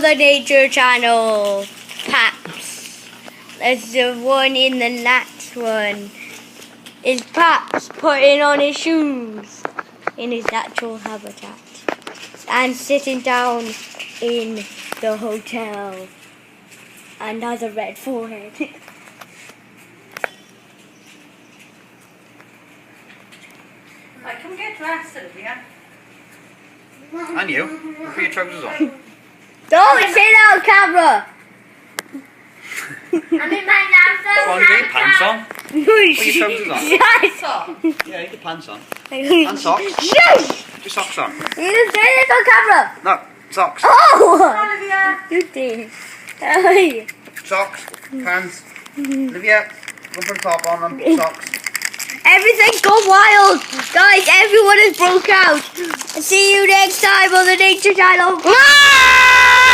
Mother Nature channel. Paps. There's the one in the last one. Is Paps putting on his shoes in his natural habitat and sitting down in the hotel and has a red forehead. Right, come and get dressed, Olivia. And you? Put your trousers on. Don't say that on camera! I'm in my last Go on, get your pants on. Put your trousers on. Shut! Yeah, get your pants on. And socks. Shush! Put your socks on. You didn't say this on camera! No, socks. Oh! Olivia. You did. Hey. Socks, pants. Olivia, go put a top on them. Socks. Everything's gone wild! Guys, everyone has broke out! See you next time on the Nature Channel!